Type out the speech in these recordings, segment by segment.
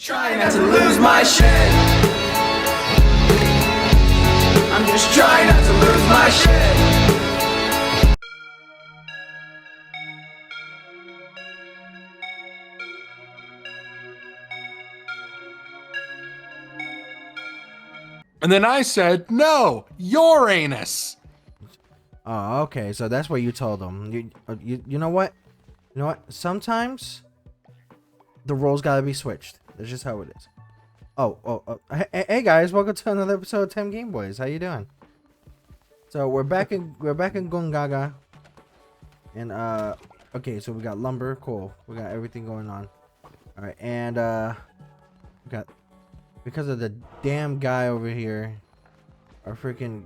Trying not to lose my shit. I'm just trying not to lose my shit. And then I said, no, your anus. Oh, okay. So that's what you told them. You know what? You know what? Sometimes the roles gotta be switched. That's just how it is. Hey guys, welcome to another episode of TemGameBoyz. How you doing? So we're back in Gungaga, and okay, so we got lumber, cool. We got everything going on. All right, and we got, because of the damn guy over here, our freaking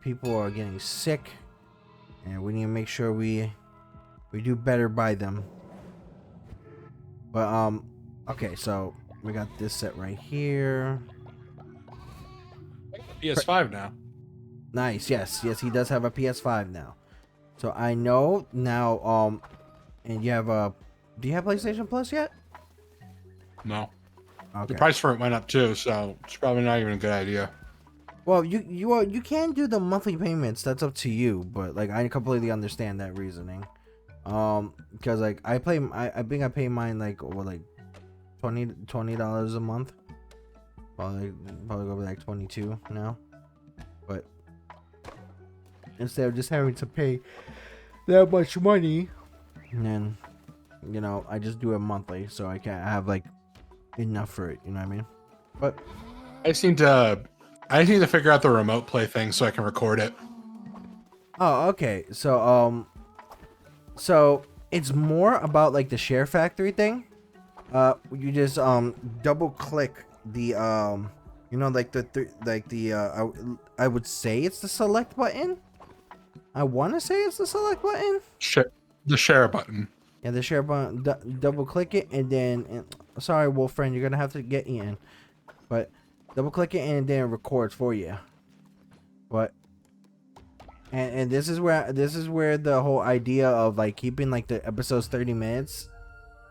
people are getting sick, and we need to make sure we do better by them. But okay, so we got this set right here. PS5 now. Nice. Yes, he does have a PS5 now. So I know now. And you have a. Do you have PlayStation Plus yet? No. Okay. The price for it went up too, so it's probably not even a good idea. Well, you can do the monthly payments. That's up to you. But like, I completely understand that reasoning. Because like I think I pay mine like what, like $20 a month. Probably go like 22 now. But instead of just having to pay that much money, and then, you know, I just do it monthly, so I can't have like enough for it. You know what I mean? But I just need to figure out the remote play thing so I can record it. oh, okay. So it's more about like the share factory thing. You just double click the you know, like I would say it's the select button. I want to say it's the select button. The share button. Yeah, the share button. Double click it, and then sorry, wolf friend, you're gonna have to get in. But double click it, and then it records for you. But and this is where the whole idea of like keeping like the episodes 30 minutes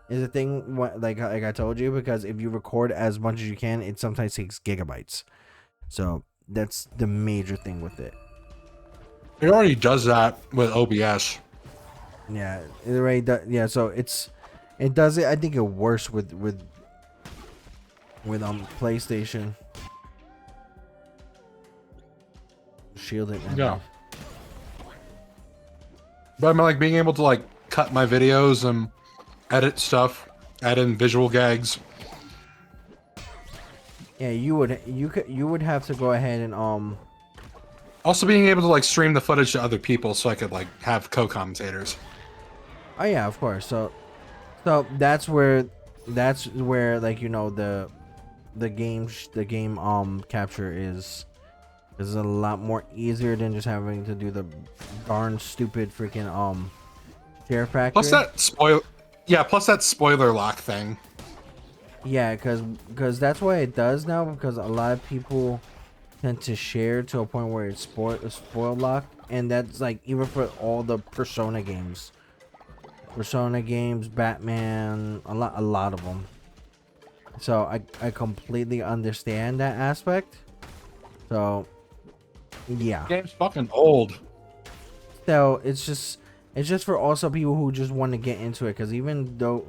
is a thing. Like I told you, because if you record as much as you can, it sometimes takes gigabytes. So that's the major thing with it. It already does that with OBS. Yeah, it already does. Yeah, so it does it. I think it worse with PlayStation. Shield it. Yeah. But I'm like being able to like cut my videos and edit stuff, add in visual gags. Yeah, you would have to go ahead and Also being able to like stream the footage to other people so I could like have co-commentators. Oh yeah, of course. So that's where like, you know, the game capture is a lot more easier than just having to do the darn stupid freaking share factory. Plus that spoiler lock thing. Yeah, because that's why it does now, because a lot of people tend to share to a point where it's spoil lock, and that's like even for all the Persona games, Batman, a lot of them. So I completely understand that aspect. So yeah, Game's fucking old. so it's just for also people who just want to get into it, because even though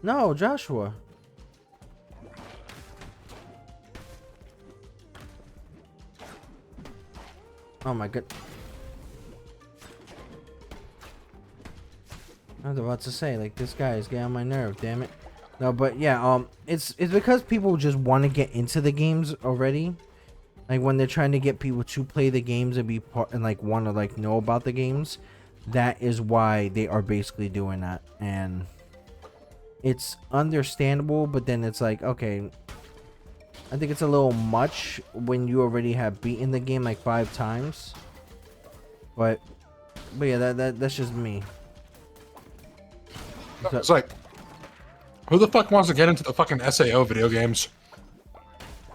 no, Joshua. Oh my god. I was about to say, like, this guy is getting on my nerve, damn it. No, but yeah, it's because people just want to get into the games already. Like when they're trying to get people to play the games and be part and like want to like know about the games, that is why they are basically doing that. And it's understandable, but then it's like, okay, I think it's a little much when you already have beaten the game like 5 times. But yeah, that's just me. It's like, who the fuck wants to get into the fucking SAO video games?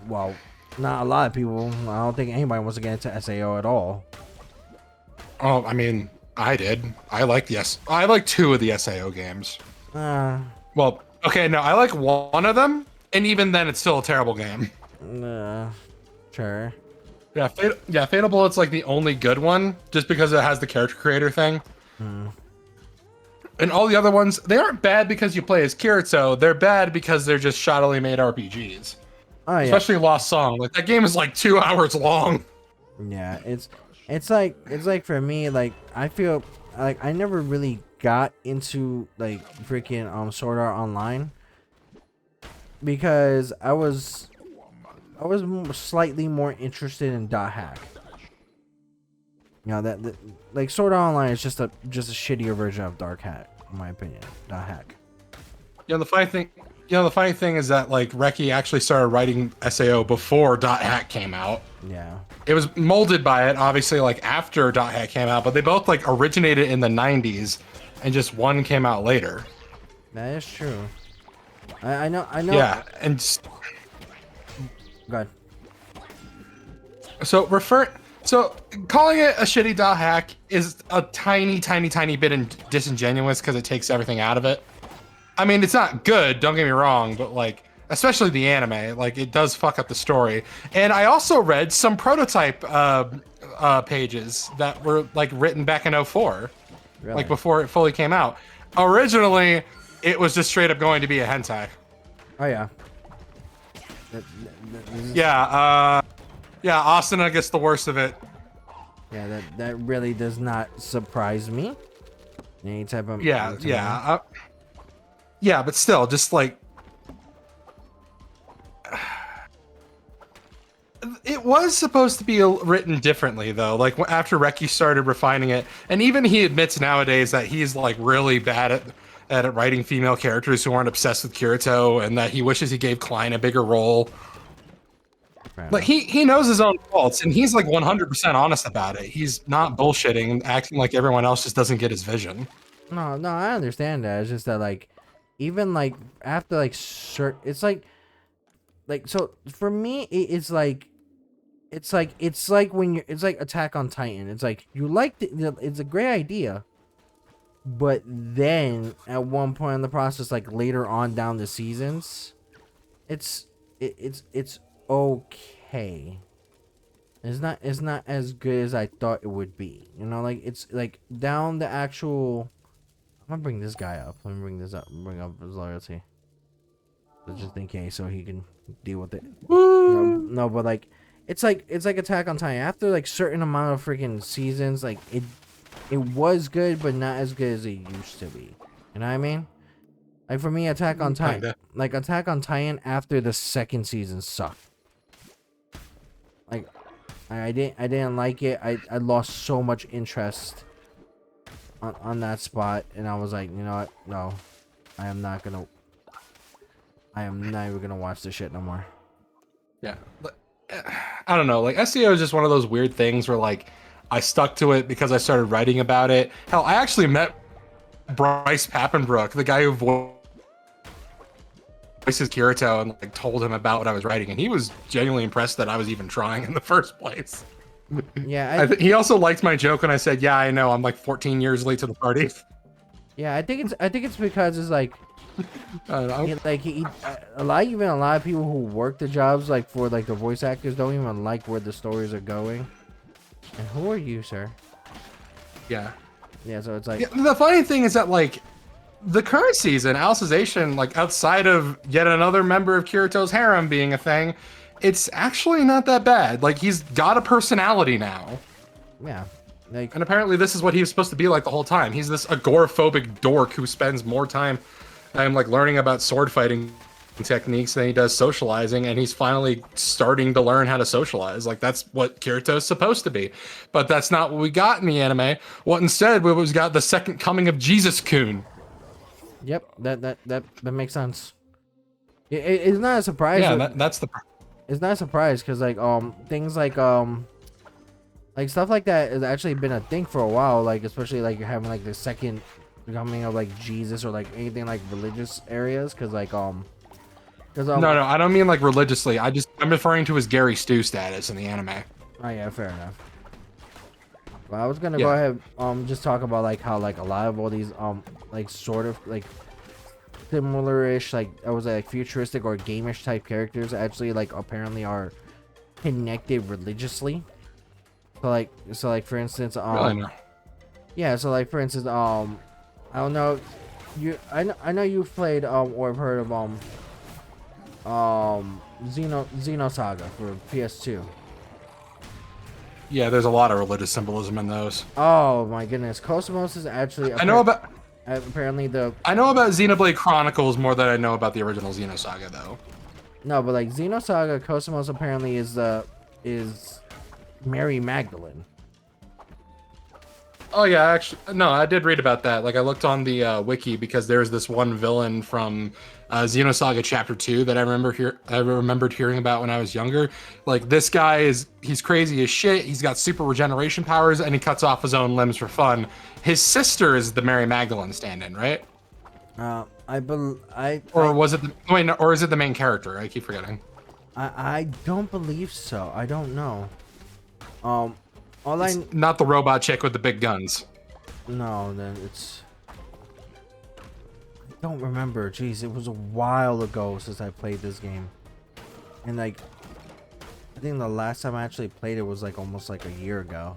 Well, not a lot of people. I don't think anybody wants to get into SAO at all. Oh, I mean, I did. I like 2 of the SAO games. Uh, Well, okay, no, I like one of them, And even then, it's still a terrible game. Sure. Yeah, Fatal Bullet's like the only good one, just because it has the character creator thing. And all the other ones, they aren't bad because you play as Kirito. They're bad because they're just shoddily made RPGs. Oh yeah. Especially Lost Song. Like that game is like 2 hours long. Yeah, it's like for me, like I feel like I never really got into like freaking Sword Art Online because I was slightly more interested in dot hack. You know that like Sword Art Online is just a shittier version of Dark Hack, in my opinion. Dot hack. The funny thing is that like Reki actually started writing SAO before Dot Hack came out. Yeah. It was molded by it, obviously, like after Dot Hack came out, but they both like originated in the 90s, and just one came out later. That is true. I know. Yeah, and Go ahead. so calling it a shitty Dot Hack is a tiny bit disingenuous because it takes everything out of it. I mean, it's not good, don't get me wrong, but like, especially the anime, like it does fuck up the story. And I also read some prototype pages that were like written back in 04, Really? like before it fully came out. Originally, it was just straight up going to be a hentai. Oh yeah. Yeah, Austin, I guess the worst of it. Yeah, that really does not surprise me. Any type of Yeah, but still, just like it was supposed to be written differently, though. Like after Reki started refining it, and even he admits nowadays that he's like really bad at writing female characters who aren't obsessed with Kirito, and that he wishes he gave Klein a bigger role. Like he knows his own faults, and he's like 100% honest about it. He's not bullshitting and acting like everyone else just doesn't get his vision. No, I understand that. It's just that like, even like after like it's like so for me it's like when it's like Attack on Titan. It's like you like it's a great idea, but then at one point in the process, like later on down the seasons, it's okay. It's not as good as I thought it would be. You know, like it's like down the actual. I'm gonna bring this guy up. Let me bring this up. Bring up his loyalty, so just in case, so he can deal with it. No, but like it's like Attack on Titan. After like certain amount of freaking seasons, like it was good, but not as good as it used to be. You know what I mean? Like for me, Attack on Titan, after the second season sucked. Like I didn't like it. I lost so much interest on that spot, and I was like, you know what? No, I am not even gonna watch this shit no more. Yeah, I don't know. Like SEO is just one of those weird things where like I stuck to it because I started writing about it. Hell, I actually met Bryce Papenbrook, the guy who voices Kirito, and like told him about what I was writing, and he was genuinely impressed that I was even trying in the first place. Yeah, he also liked my joke when I said, "Yeah, I know, I'm like 14 years late to the party." Yeah, I think it's because it's like, I don't know. A lot of people who work the jobs like for like the voice actors don't even like where the stories are going. And who are you, sir? Yeah. Yeah, so it's like the funny thing is that like the current season, Alicization, like outside of yet another member of Kirito's harem being a thing, it's actually not that bad. Like he's got a personality now. Yeah. Like, and apparently this is what he was supposed to be like the whole time. He's this agoraphobic dork who spends more time like learning about sword fighting techniques than he does socializing, and he's finally starting to learn how to socialize. Like that's what Kirito's supposed to be. But that's not what we got in the anime. What instead we got the second coming of Jesus-kun. Yep, that makes sense. It's not a surprise. Yeah, that's the. It's not a surprise because like things like stuff like that has actually been a thing for a while. Like especially like you're having like the second coming of like Jesus or like anything like religious areas. Because like no, I don't mean like religiously. I'm referring to his Gary Stu status in the anime. Oh yeah, fair enough. Well, I was gonna go ahead just talk about like how like a lot of all these like sort of like similar-ish, like I was like futuristic or gameish type characters actually like apparently are connected religiously. So like for instance, Really no. yeah, so like for instance, I don't know, I know you've played or have heard of Xenosaga for PS2. Yeah, there's a lot of religious symbolism in those. Oh my goodness, Cosmos is actually I know about apparently the Xenoblade Chronicles more than I know about the original Xenosaga though. no, but like Xenosaga Cosmos apparently is Mary Magdalene. Oh yeah, actually, no, I did read about that. Like I looked on the wiki because there's this one villain from Xenosaga Chapter 2 that I remembered hearing about when I was younger. Like this guy he's crazy as shit. He's got super regeneration powers and he cuts off his own limbs for fun. His sister is the Mary Magdalene stand-in, right? Or was it or is it the main character? I keep forgetting. I don't believe so. I don't know. It's not the robot chick with the big guns. No, then it's. I don't remember. Jeez, it was a while ago since I played this game, and like, I think the last time I actually played it was like almost like a year ago,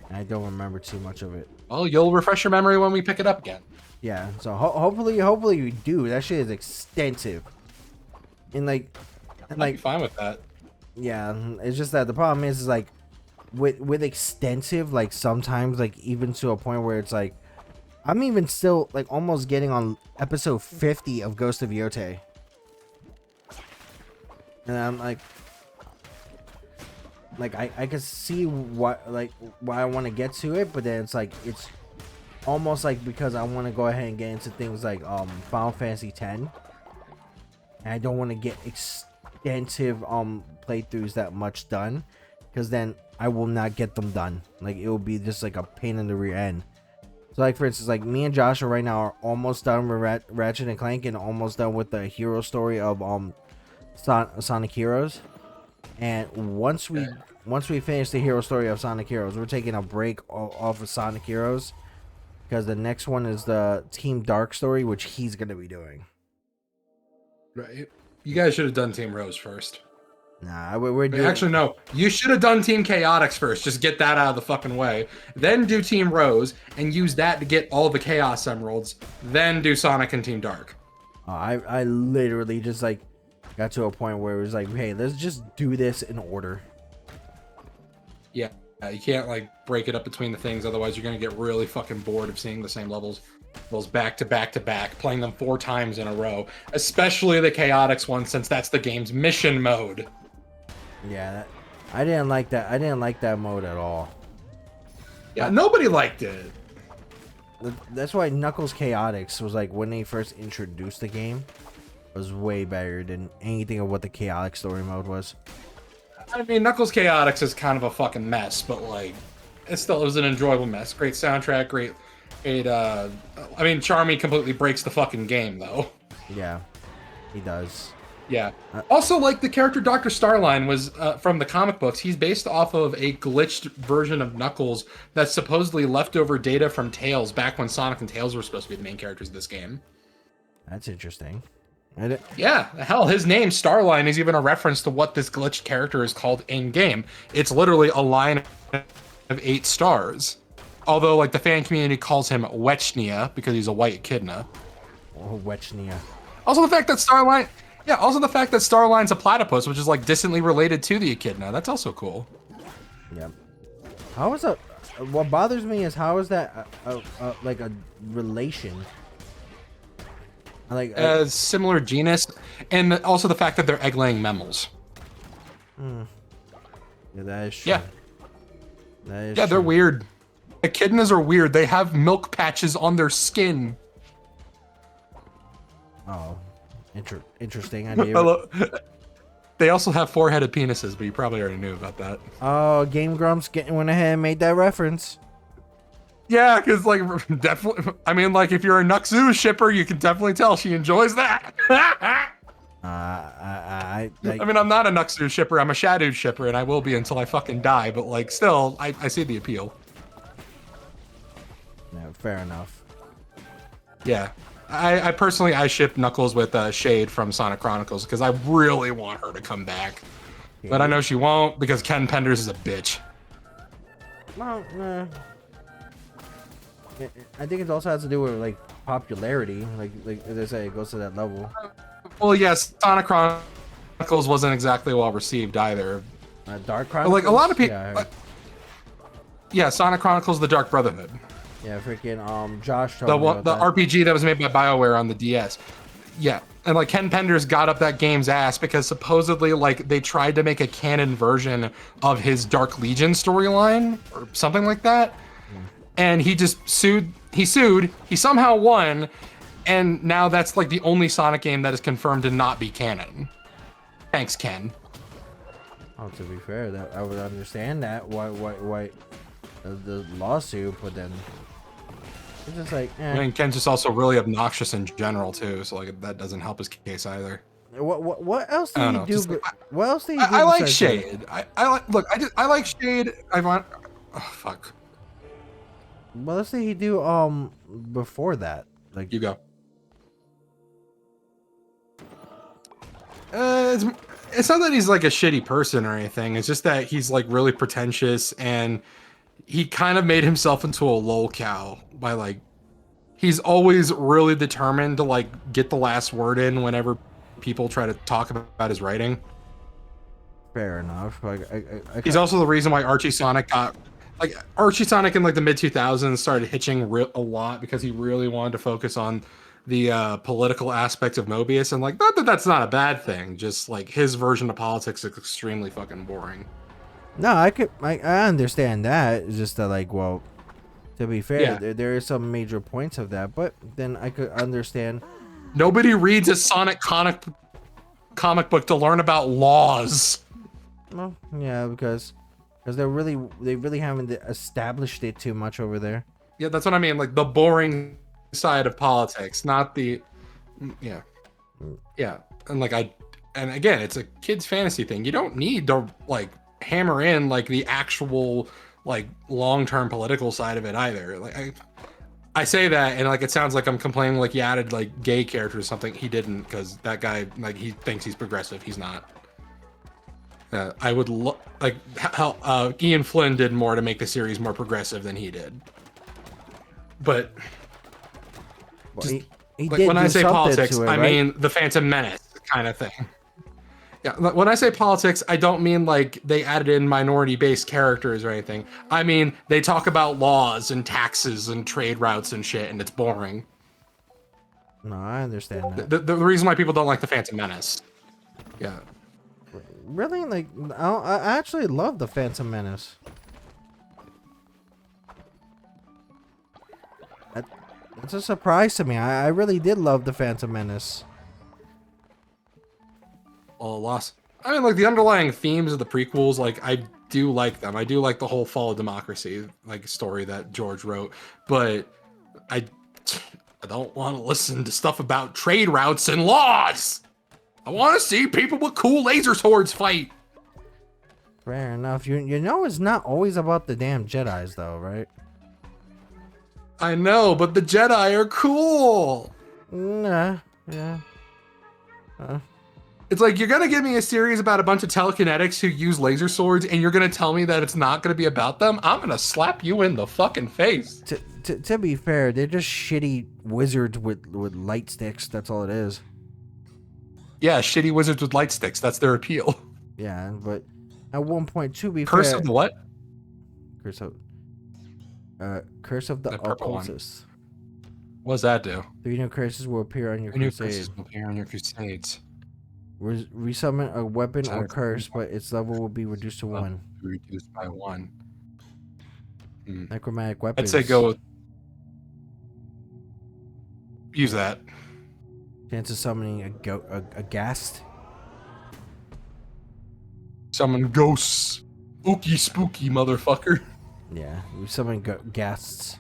and I don't remember too much of it. Well, you'll refresh your memory when we pick it up again. Yeah, so hopefully we do. That shit is extensive, and like, I'd be fine with that. Yeah, it's just that the problem is like. With extensive, like sometimes like even to a point where it's like I'm even still like almost getting on episode 50 of Ghost of Yote, and I'm like I can see why I want to get to it, but then it's like it's almost like because I want to go ahead and get into things like Final Fantasy X, and I don't want to get extensive playthroughs that much done, because then I will not get them done. Like it will be just like a pain in the rear end. So like for instance, like me and Joshua right now are almost done with Ratchet and Clank and almost done with the hero story of Sonic Heroes. And once we finish the hero story of Sonic Heroes, we're taking a break off of Sonic Heroes because the next one is the Team Dark story, which he's gonna be doing. Right. You guys should have done Team Rose first. Nah, we're doing... Actually, no. You should have done Team Chaotix first. Just get that out of the fucking way. Then do Team Rose and use that to get all the Chaos Emeralds. Then do Sonic and Team Dark. I literally just like got to a point where it was like, hey, let's just do this in order. Yeah, you can't like break it up between the things. Otherwise, you're gonna get really fucking bored of seeing the same levels back to back to back, playing them 4 times in a row. Especially the Chaotix one, since that's the game's mission mode. Yeah, I didn't like that. I didn't like that mode at all. Yeah, nobody liked it. That's why Knuckles Chaotix was like when they first introduced the game, was way better than anything of what the Chaotix story mode was. I mean, Knuckles Chaotix is kind of a fucking mess, but like, it was an enjoyable mess. Great soundtrack, great. I mean, Charmy completely breaks the fucking game though. Yeah, he does. Yeah. Also, like, the character Dr. Starline was from the comic books. He's based off of a glitched version of Knuckles that's supposedly leftover data from Tails back when Sonic and Tails were supposed to be the main characters of this game. That's interesting. Yeah, hell, his name, Starline, is even a reference to what this glitched character is called in-game. It's literally a line of 8 stars. Although, like, the fan community calls him Wechnia because he's a white echidna. Oh, Wechnia. Also, the fact that Starline... Yeah, also the fact that Starline's a platypus, which is like distantly related to the echidna. That's also cool. Yeah. How is that? What bothers me is how is that like a relation? Like similar genus, and also the fact that they're egg-laying mammals. Yeah, that is true. Yeah. That is yeah, true. They're weird. Echidnas are weird. They have milk patches on their skin. Oh. Interesting. They also have 4-headed penises, but you probably already knew about that. Oh, Game Grumps went ahead and made that reference. Yeah, because like definitely, I mean, like if you're a Nuxu shipper, you can definitely tell she enjoys that. I mean, I'm not a Nuxu shipper. I'm a Shadow shipper, and I will be until I fucking die. But like, still, I see the appeal. No, fair enough. Yeah. I personally I ship Knuckles with Shade from Sonic Chronicles because I really want her to come back, but I know she won't because Ken Penders is a bitch. Well, I think it also has to do with like popularity. Like as I say, it goes to that level. Well, yes, Sonic Chronicles wasn't exactly well received either. Dark But, Chronicles. like a lot of people, Yeah, yeah, Sonic Chronicles: The Dark Brotherhood, yeah, freaking Josh told the me one, about the that. RPG that was made by BioWare on the DS. Yeah, and like Ken Penders got up that game's ass because supposedly like they tried to make a canon version of his Dark Legion storyline or something like that, and he just sued. He sued. He somehow won, and now that's like the only Sonic game that is confirmed to not be canon. Thanks, Ken. Oh, to be fair, that I would understand that why the lawsuit, but then it's just like, I mean, Ken's just also really obnoxious in general too, so like that doesn't help his case either. What else I did don't he know, do? just like, What else did he do? I like besides that? Shade. I like look. I like Shade. I want. Oh fuck. What else did he do? Before that, like You go. It's not that he's like a shitty person or anything. It's just that he's like really pretentious and he kind of made himself into a lolcow by like he's always really determined to like get the last word in whenever people try to talk about his writing. fair enough. Like He's also the reason why Archie Sonic got like Archie Sonic in like the mid 2000s started hitching a lot because he really wanted to focus on the political aspects of Mobius, and like not that that's not a bad thing, just like his version of politics is extremely fucking boring. no, I understand that. It's just that like, well, to be fair, Yeah. there is some major points of that, but then I could understand. Nobody reads a Sonic comic book to learn about laws. Well, yeah, because they really haven't established it too much over there. Yeah, that's what I mean, like the boring side of politics, not the yeah. Yeah. And like and again, it's a kid's fantasy thing. You don't need to like hammer in like the actual like long-term political side of it either. Like I say that and like it sounds like I'm complaining like he added like gay characters or something. He didn't, because that guy like he thinks he's progressive. He's not. I would like how Ian Flynn did more to make the series more progressive than he did. But Well, just, he like did when do I say something politics, to it, I right? mean the Phantom Menace kind of thing. Yeah, when I say politics, I don't mean like they added in minority-based characters or anything. I mean they talk about laws and taxes and trade routes and shit, and it's boring. No, I understand that. The reason why people don't like the Phantom Menace. Yeah. Really, like I actually love the Phantom Menace. It's a surprise to me. I really did love the Phantom Menace. All loss. I mean, like the underlying themes of the prequels, like I do like them. I do like the whole fall of democracy like story that George wrote, but I don't want to listen to stuff about trade routes and laws. I want to see people with cool laser swords fight. Fair enough. You know it's not always about the damn Jedis though, right? I know, but the Jedi are cool. Nah, yeah. It's like you're gonna give me a series about a bunch of telekinetics who use laser swords, and you're gonna tell me that it's not gonna be about them? I'm gonna slap you in the fucking face. To be fair, they're just shitty wizards with light sticks. That's all it is. Yeah, shitty wizards with light sticks. That's their appeal. Yeah, but at one point, to be Curse fair, of the what? Curse of the That purple one. Occultist. What does that do? 3 new curses will appear on your New crusade. curses will appear on your crusades. Resummon a weapon or Sounds curse, but its level will be reduced to 1. Reduced by 1. Necromantic I'd weapons. say go with... Use that. Chance of summoning a ghast. Summon ghosts. Spooky motherfucker. Yeah, we summon ghasts.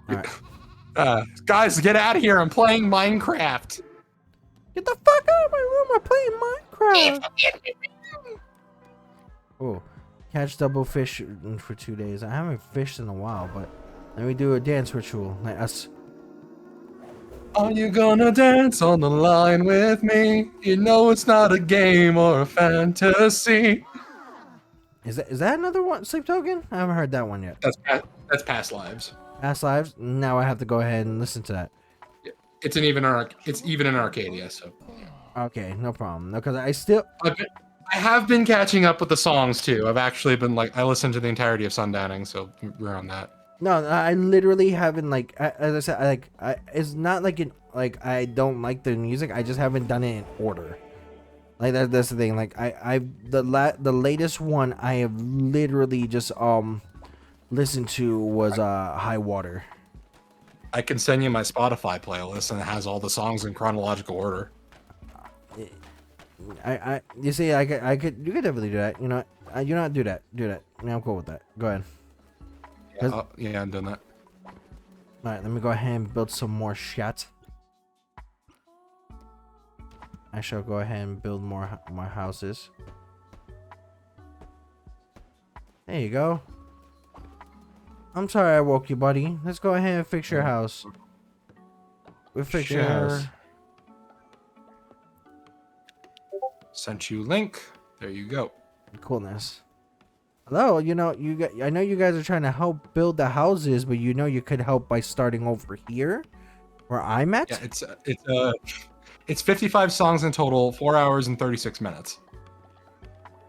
Alright. Guys, get out of here. I'm playing Minecraft. Get the fuck out of my room! I'm playing Minecraft! Oh, catch double fish for 2 days. I haven't fished in a while, but let me do a dance ritual. Like us. Are you gonna dance on the line with me? You know it's not a game or a fantasy. Is that another one? Sleep Token? I haven't heard that one yet. That's Past Lives. Past Lives. Now I have to go ahead and listen to that. It's even in Arcadia. So Okay, no problem. No, because I still. I have been catching up with the songs too. I've actually been I listened to the entirety of Sundowning, so we're on that. No, I literally haven't as I said, it's not I don't like the music. I just haven't done it in order. Like that's the thing. Like the latest one I have literally just listened to was High Water. I can send you my Spotify playlist, and it has all the songs in chronological order. You see, you could definitely do that. You know, do that. Yeah, I'm cool with that. Go ahead. Yeah, I'm doing that. All right, let me go ahead and build some more shit. I shall go ahead and build more houses. There you go. I'm sorry I woke you, buddy. Let's go ahead and fix your house. We'll fix your house. Sent you link. There you go. Coolness. Hello, I know you guys are trying to help build the houses, but you could help by starting over here, where I'm at. Yeah, it's 55 songs in total, 4 hours and 36 minutes.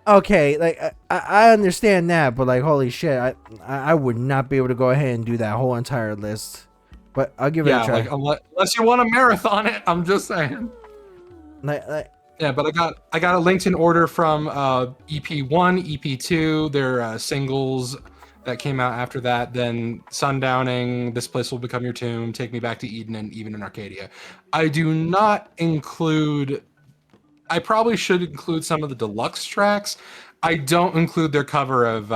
Okay, like I understand that, but like holy shit, I would not be able to go ahead and do that whole entire list. But I'll give it a try. Like unless you want to marathon it, I'm just saying. Yeah, but I got a LinkedIn order from EP1, EP2, their singles that came out after that. Then Sundowning, This Place Will Become Your Tomb, Take Me Back to Eden, and Even in Arcadia. I do not include. I probably should include some of the deluxe tracks. I don't include their cover of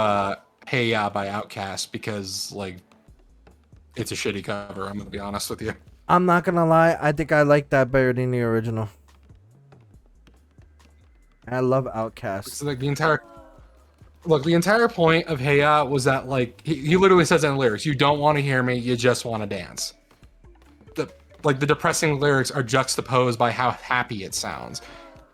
Hey Ya by Outkast because like it's a shitty cover. I'm gonna be honest with you. I'm not gonna lie. I think I like that better than the original. I love Outkast. It's like the entire point of Hey Ya was that like he literally says in the lyrics, "You don't want to hear me, you just want to dance." The depressing lyrics are juxtaposed by how happy it sounds,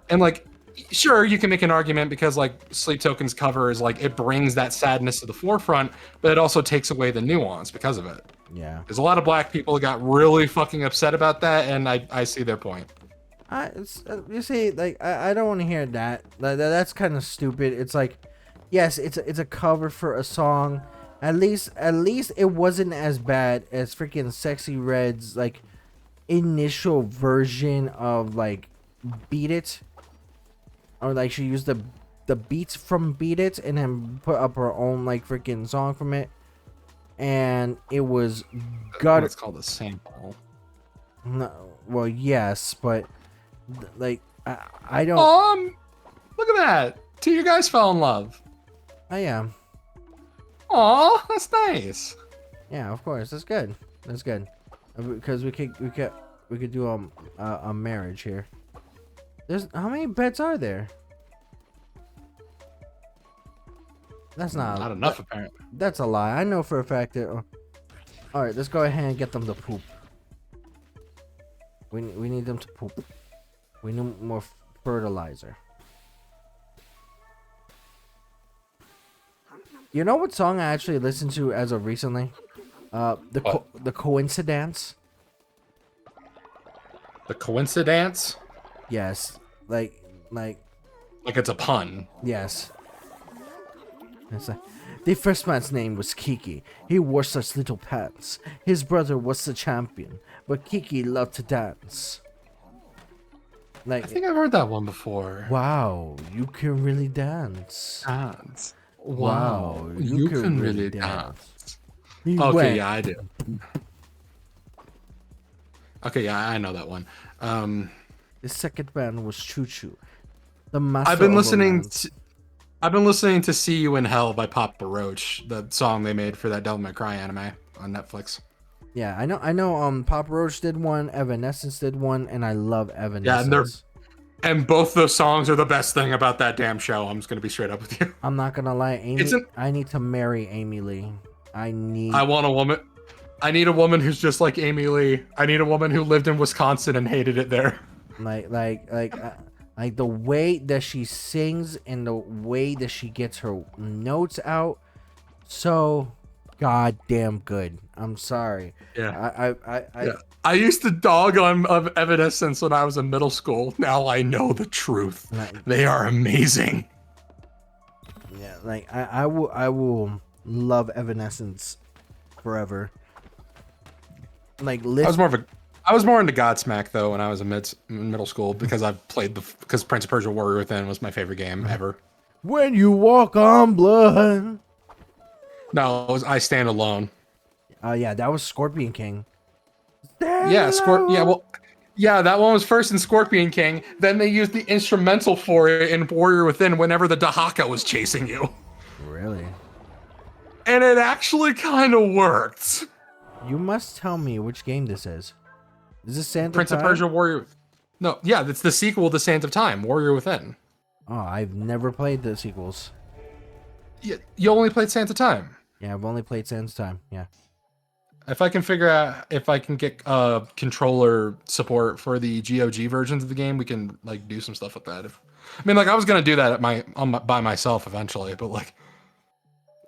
and like sure you can make an argument because like Sleep Token's cover is like it brings that sadness to the forefront, but it also takes away the nuance because of it. Yeah, there's a lot of black people that got really fucking upset about that, and I see their point. You see, like I don't want to hear that. That's kind of stupid. It's like, yes, it's a cover for a song. At least it wasn't as bad as freaking Sexy Red's like initial version of like Beat It, or like she used the beats from Beat It and then put up her own like freaking song from it, and it was It's called a sample. No, well, yes, but. Like I don't. Look at that! Two of you guys fell in love. I am. Aw, that's nice. Yeah, of course, that's good. That's good because we could do a marriage here. There's how many beds are there? That's not enough apparently. That's a lie. I know for a fact that. All right, let's go ahead and get them to poop. We need them to poop. We need more fertilizer. You know what song I actually listened to as of recently? The Coincidence. The Coincidence? Yes. Like it's a pun. Yes. It's like, the first man's name was Kiki. He wore such little pants. His brother was the champion, but Kiki loved to dance. Like, I think I've heard that one before. Wow, you can really dance. Dance. Wow, you can really dance. Okay, yeah, I do. Okay, yeah, I know that one. The second band was Choo Choo. The master I've been of listening romance. I've been listening to See You in Hell by Papa Roach, the song they made for that Devil May Cry anime on Netflix. Yeah, I know. Papa Roach did one, Evanescence did one, and I love Evanescence. Yeah, and both those songs are the best thing about that damn show. I'm just gonna be straight up with you. I'm not gonna lie, Amy. I need to marry Amy Lee. I Want a Woman. I need a woman who's just like Amy Lee. I need a woman who lived in Wisconsin and hated it there. Like the way that she sings and the way that she gets her notes out, so goddamn good. I'm sorry. Yeah. I Yeah. I used to dog on of Evanescence when I was in middle school. Now I know the truth. like, They are amazing. yeah, like I will love Evanescence forever. Like I was more into Godsmack though when I was in middle school because I played because Prince of Persia Warrior Within was my favorite game ever. When You Walk on Blood. No, it was I Stand Alone. Yeah, that was Scorpion King. Yeah, yeah, that one was first in Scorpion King. Then they used the instrumental for it in Warrior Within whenever the Dahaka was chasing you. Really? And it actually kind of worked. You must tell me which game this is. Is this Sand Prince of of Time? Persia Warrior. No, yeah, it's the sequel to Sands of Time, Warrior Within. Oh, I've never played the sequels. You only played Sands of Time. Yeah, I've only played Sands of Time. Yeah. If I can figure out if I can get controller support for the GOG versions of the game, we can like do some stuff with that. I mean, like I was gonna do that by myself eventually, but like,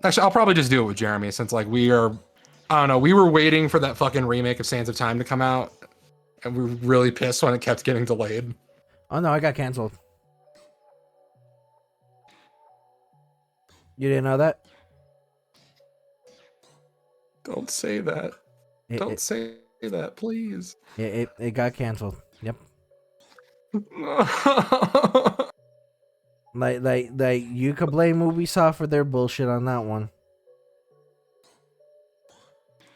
actually, I'll probably just do it with Jeremy since like we were waiting for that fucking remake of Sands of Time to come out, and we were really pissed when it kept getting delayed. Oh no, I got canceled. You didn't know that? Don't say that. Don't say that, please. It got canceled. Yep. Like you could blame Ubisoft for their bullshit on that one.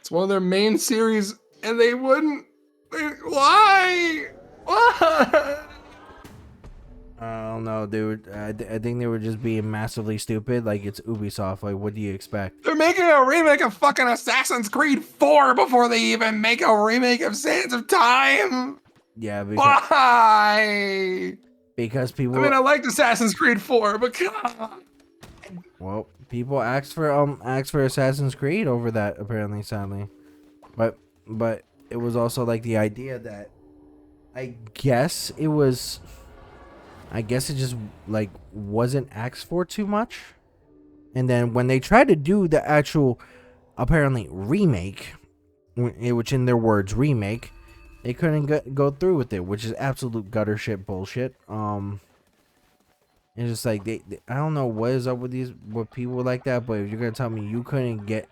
It's one of their main series, and they wouldn't. Why? What? I don't know, dude. I think they were just being massively stupid. Like, it's Ubisoft. Like, what do you expect? They're making a remake of fucking Assassin's Creed 4 before they even make a remake of Sands of Time. Yeah, Why? Because people. I mean, I liked Assassin's Creed 4, but God. Well, people asked for Assassin's Creed over that, apparently, sadly. But it was also like the idea that I guess it just like wasn't asked for too much. And then when they tried to do the actual apparently remake, which in their words remake, they couldn't go through with it, which is absolute gutter shit bullshit. It's just like I don't know what is up with people like that, but if you're gonna tell me you couldn't get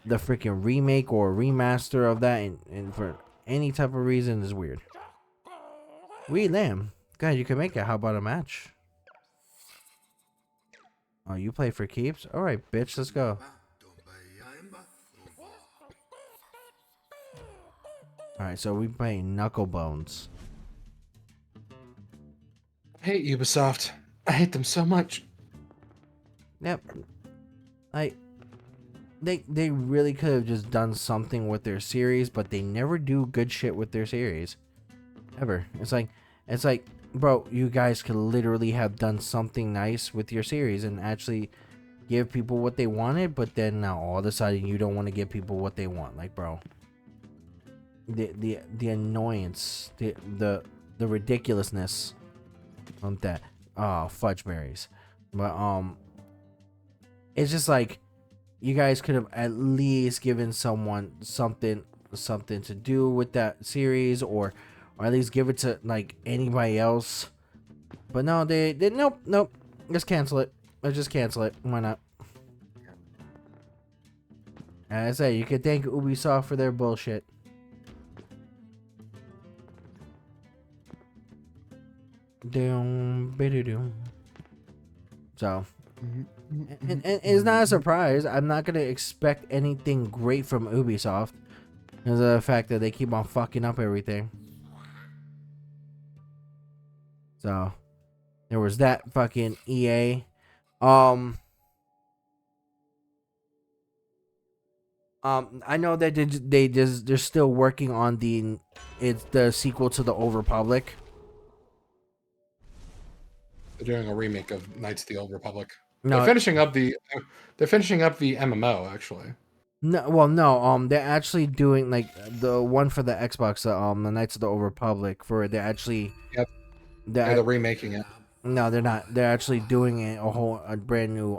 the freaking remake or remaster of that and for any type of reason is weird. Wee lamb. God, you can make it. How about a match? Oh, you play for keeps? Alright, bitch, let's go. Alright, so we play Knuckle Bones. I hate Ubisoft. I hate them so much. Yep. They really could have just done something with their series, but they never do good shit with their series. Ever. It's like, bro, you guys could literally have done something nice with your series and actually give people what they wanted, but then now all of a sudden you don't want to give people what they want. Like, bro, the annoyance, the ridiculousness on that. Oh, fudge berries. But it's just like you guys could have at least given someone something to do with that series, or at least give it to like anybody else. But no, they nope. Just cancel it. Let's just cancel it. Why not? As I say, you can thank Ubisoft for their bullshit. So, and it's not a surprise. I'm not gonna expect anything great from Ubisoft because of the fact that they keep on fucking up everything. So, there was that fucking EA. I know that they're still working on the sequel to the Old Republic. They're doing a remake of Knights of the Old Republic. No, They're finishing up the MMO actually. No, well, no. They're actually doing like the one for the Xbox, the Knights of the Old Republic. For they're actually, Yep. they're They're remaking it. no, they're not. They're actually doing a brand new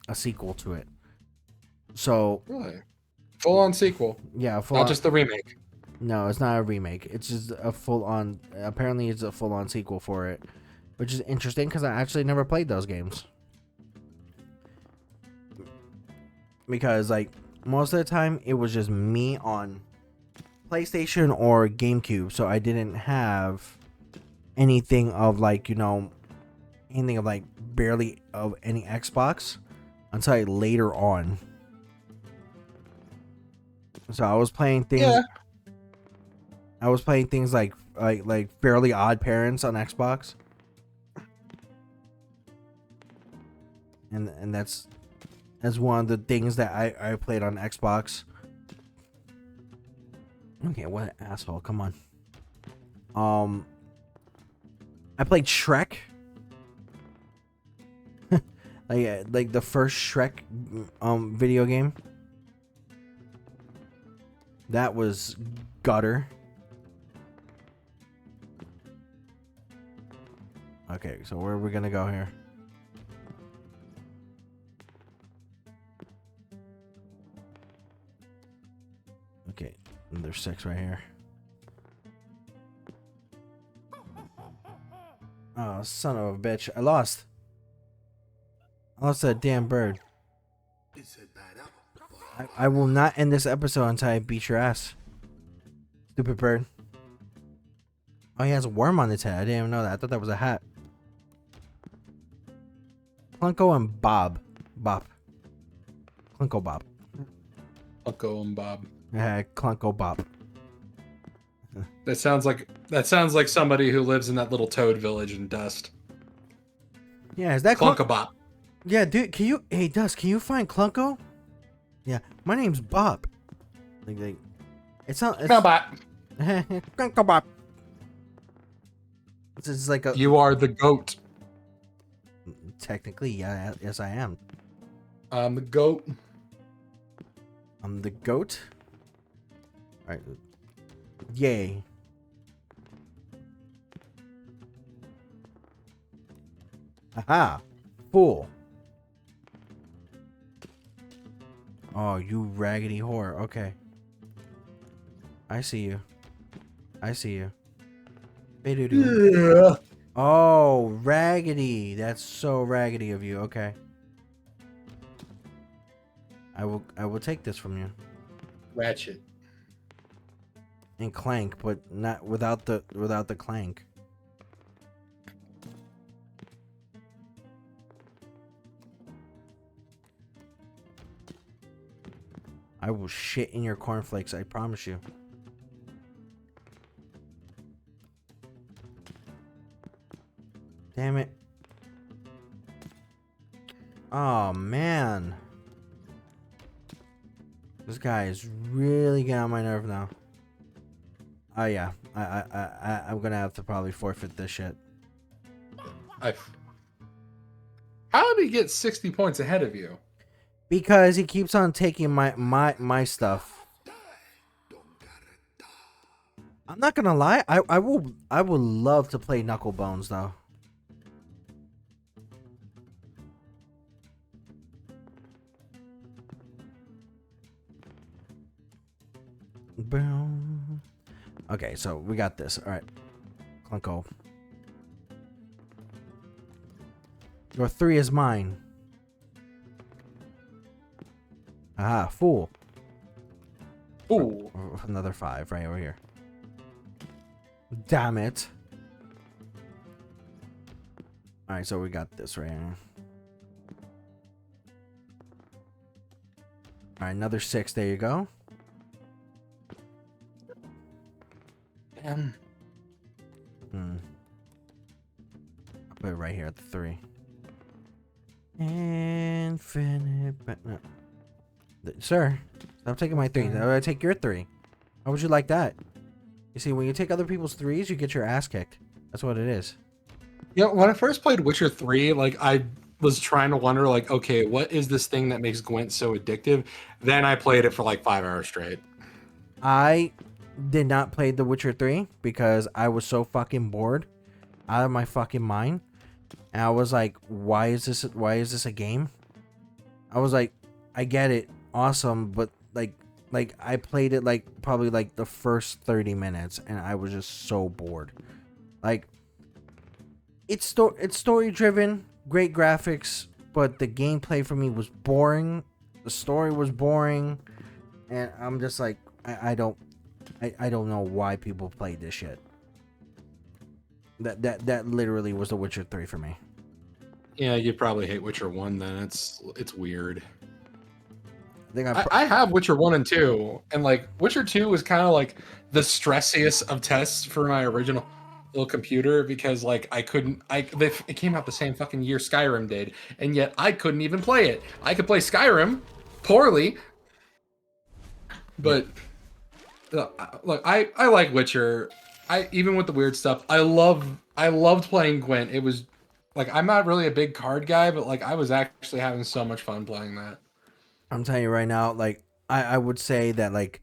a sequel to it. So Really? Full on sequel. yeah, full Not on. just the remake. No, it's not a remake. It's just a full on. Apparently, it's a full on sequel for it, which is interesting because I actually never played those games. Because like most of the time, it was just me on PlayStation or GameCube, so I didn't have anything of like anything of like barely of any Xbox until like later on. So I was playing things. Yeah. I was playing things like Fairly Odd Parents on Xbox, and that's one of the things that I played on Xbox. Okay, what an asshole! Come on. I played Shrek. like the first Shrek video game. That was gutter. Okay, so where are we gonna go here? Okay, there's 6 right here. Oh, son of a bitch. I lost that damn bird. I will not end this episode until I beat your ass. Stupid bird. Oh, he has a worm on his head. I didn't even know that. I thought that was a hat. Clunko and Bob. Clunko Bob. Uncle and Bob. Yeah, Clunko Bob. That sounds like somebody who lives in that little toad village in Dust. Yeah, is that Clunkabop. Yeah, dude, hey Dust, can you find Clunko? Yeah, my name's Bob. Like it's not Clunkabop. Clunko Bob. It's like a You are the goat. technically, yeah, yes I am. I'm the goat. I'm the goat. Alright. Yay. Aha! Fool. Oh, you raggedy whore. Okay. I see you. I see you. Ba-doo-doo. Yeah. Oh, raggedy. That's so raggedy of you. Okay. I will take this from you. Ratchet. And clank, but not without the clank. I will shit in your cornflakes, I promise you. Damn it. Oh man. This guy is really getting on my nerve now. Oh yeah, I'm gonna have to probably forfeit this shit. How did he get 60 points ahead of you? Because he keeps on taking my stuff. I'm not gonna lie, I would love to play Knuckle Bones though. Boom. Okay, so we got this. All right, Clunko. Your 3 is mine. Aha, fool. Ooh. Another 5 right over here. Damn it. All right, so we got this right here. All right, another 6. There you go. Damn. I'll put it right here at the 3. Infinite, but no. Sir, stop taking my 3. I take your 3. How would you like that? You see, when you take other people's 3s, you get your ass kicked. That's what it is. You know, when I first played Witcher 3, like I was trying to wonder, like, okay, what is this thing that makes Gwent so addictive? Then I played it for like 5 hours straight. I did not play The Witcher 3 because I was so fucking bored out of my fucking mind. And I was like, why is this a game? I was like, I get it, awesome, but like I played it like probably like the first 30 minutes and I was just so bored. Like it's story driven, great graphics, but the gameplay for me was boring. The story was boring, and I'm just like I don't know why people play this shit. That literally was The Witcher 3 for me. Yeah, you probably hate Witcher 1 then. It's weird. I think I have Witcher 1 and 2, and like Witcher 2 was kind of like the stressiest of tests for my original little computer because like it came out the same fucking year Skyrim did, and yet I couldn't even play it. I could play Skyrim poorly, but look, I like Witcher. Even with the weird stuff, I loved playing Gwent. It was like I'm not really a big card guy, but like I was actually having so much fun playing that. I'm telling you right now, like I would say that like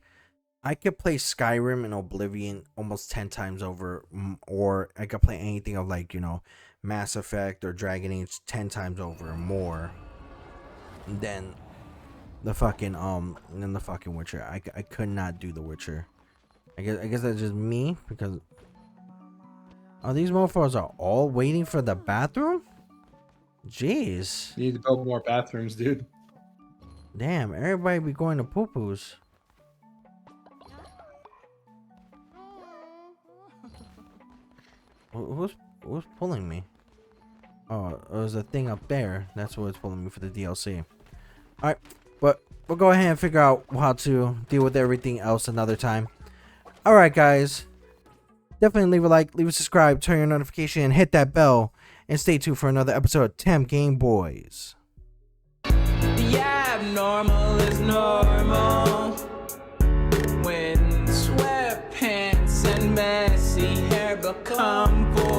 I could play Skyrim and Oblivion almost 10 times over, or I could play anything of like, you know, Mass Effect or Dragon Age 10 times over more than the fucking Witcher. I could not do The Witcher. I guess that's just me because these mofos are all waiting for the bathroom? Jeez. You need to build more bathrooms, dude. Damn, everybody be going to poo-poos. Who's pulling me? Oh, there's a thing up there. That's what's pulling me for the DLC. Alright, but we'll go ahead and figure out how to deal with everything else another time. Alright, guys. Definitely leave a like, leave a subscribe, turn your notification, and hit that bell. And stay tuned for another episode of TemGameBoyz. The abnormal is normal when sweatpants and messy hair become void.